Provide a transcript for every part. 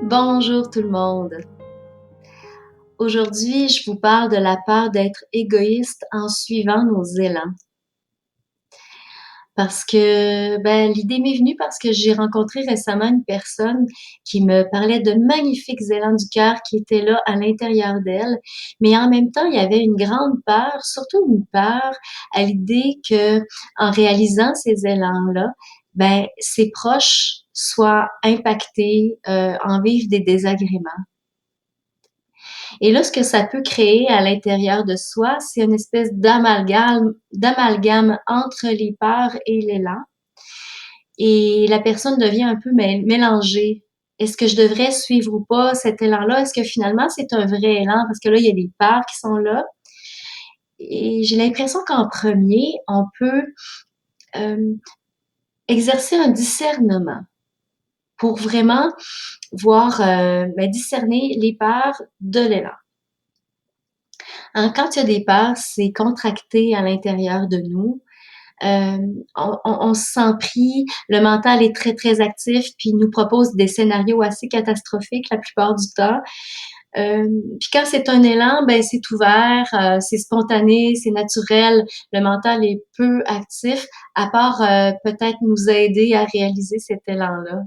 Bonjour tout le monde. Aujourd'hui, je vous parle de la peur d'être égoïste en suivant nos élans. Parce que, l'idée m'est venue parce que j'ai rencontré récemment une personne qui me parlait de magnifiques élans du cœur qui étaient là à l'intérieur d'elle, mais en même temps, il y avait une grande peur, surtout une peur à l'idée que, en réalisant ces élans-là, ses proches soient impactés, en vivent des désagréments. Et là, ce que ça peut créer à l'intérieur de soi, c'est une espèce d'amalgame entre les peurs et l'élan. Et la personne devient un peu mélangée. Est-ce que je devrais suivre ou pas cet élan-là? Est-ce que finalement c'est un vrai élan? Parce que là, il y a des peurs qui sont là. Et j'ai l'impression qu'en premier, on peut euh, exercer un discernement pour vraiment voir, discerner les peurs de l'élan. Hein, quand il y a des peurs, c'est contracté à l'intérieur de nous. Euh, on se sent pris, le mental est très, très actif, puis il nous propose des scénarios assez catastrophiques la plupart du temps. Puis quand c'est un élan, c'est ouvert, c'est spontané, c'est naturel. Le mental est peu actif, à part peut-être nous aider à réaliser cet élan-là.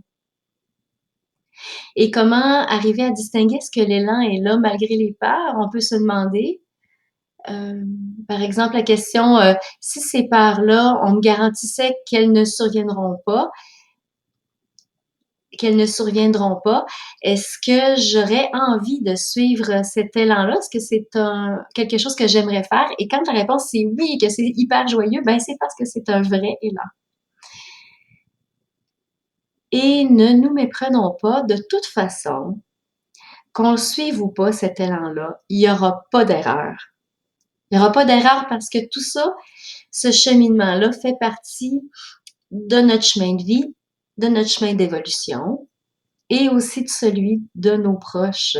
Et comment arriver à distinguer ce que l'élan est là malgré les peurs? On peut se demander. Euh, Par exemple, la question, si ces peurs-là, on me garantissait qu'elles ne surviendront pas, est-ce que j'aurais envie de suivre cet élan-là? Est-ce que c'est quelque chose que j'aimerais faire? Et quand la réponse c'est oui, que c'est hyper joyeux, c'est parce que c'est un vrai élan. Et ne nous méprenons pas, de toute façon, qu'on le suive ou pas, cet élan-là, il n'y aura pas d'erreur. Il n'y aura pas d'erreur parce que tout ça, ce cheminement-là fait partie de notre chemin de vie, de notre chemin d'évolution et aussi de celui de nos proches.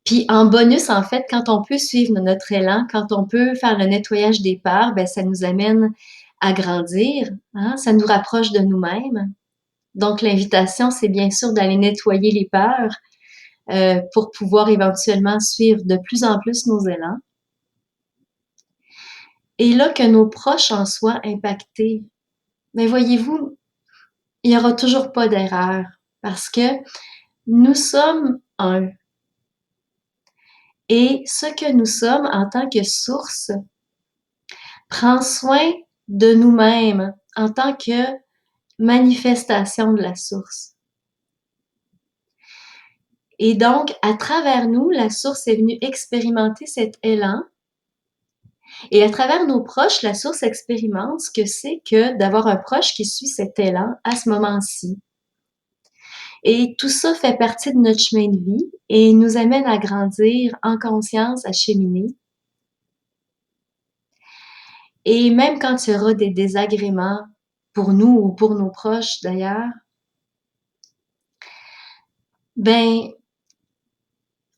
Puis en bonus, en fait, quand on peut suivre notre élan, quand on peut faire le nettoyage des peurs, ça nous amène à grandir, hein? Ça nous rapproche de nous-mêmes. Donc l'invitation, c'est bien sûr d'aller nettoyer les peurs pour pouvoir éventuellement suivre de plus en plus nos élans. Et là, que nos proches en soient impactés. Mais voyez-vous, il n'y aura toujours pas d'erreur parce que nous sommes un. Et ce que nous sommes en tant que source prend soin de nous-mêmes en tant que manifestation de la source. Et donc, à travers nous, la source est venue expérimenter cet élan. Et à travers nos proches, la source expérimente ce que c'est que d'avoir un proche qui suit cet élan à ce moment-ci. Et tout ça fait partie de notre chemin de vie et nous amène à grandir en conscience, à cheminer. Et même quand il y aura des désagréments pour nous ou pour nos proches d'ailleurs,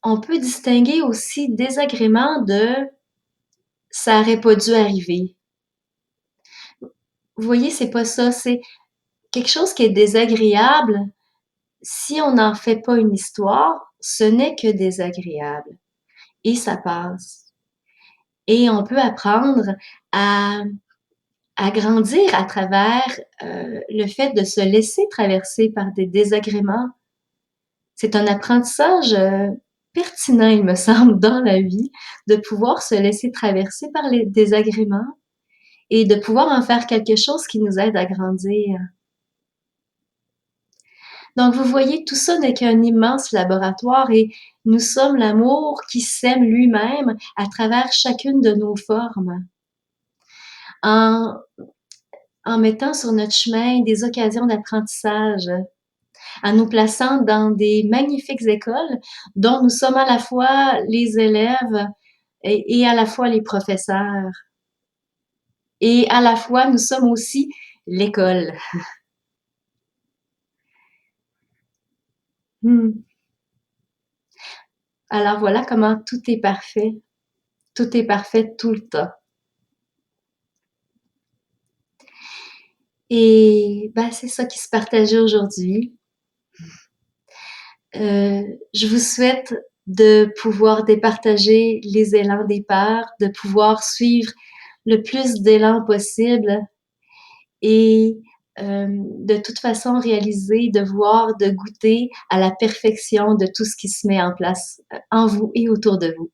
on peut distinguer aussi désagrément de ça aurait pas dû arriver. Vous voyez, c'est pas ça, c'est quelque chose qui est désagréable. Si on n'en fait pas une histoire, ce n'est que désagréable et ça passe. Et on peut apprendre à grandir à travers le fait de se laisser traverser par des désagréments. C'est un apprentissage pertinent, il me semble, dans la vie, de pouvoir se laisser traverser par les désagréments et de pouvoir en faire quelque chose qui nous aide à grandir. Donc, vous voyez, tout ça n'est qu'un immense laboratoire et nous sommes l'amour qui sème lui-même à travers chacune de nos formes. En, en mettant sur notre chemin des occasions d'apprentissage, en nous plaçant dans des magnifiques écoles dont nous sommes à la fois les élèves et à la fois les professeurs. Et à la fois, nous sommes aussi l'école. Alors voilà comment tout est parfait. Tout est parfait tout le temps. Et c'est ça qui se partageait aujourd'hui. Je vous souhaite de pouvoir départager les élans des peurs, de pouvoir suivre le plus d'élan possible et de toute façon réaliser, de voir, de goûter à la perfection de tout ce qui se met en place en vous et autour de vous.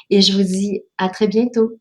Et je vous dis à très bientôt.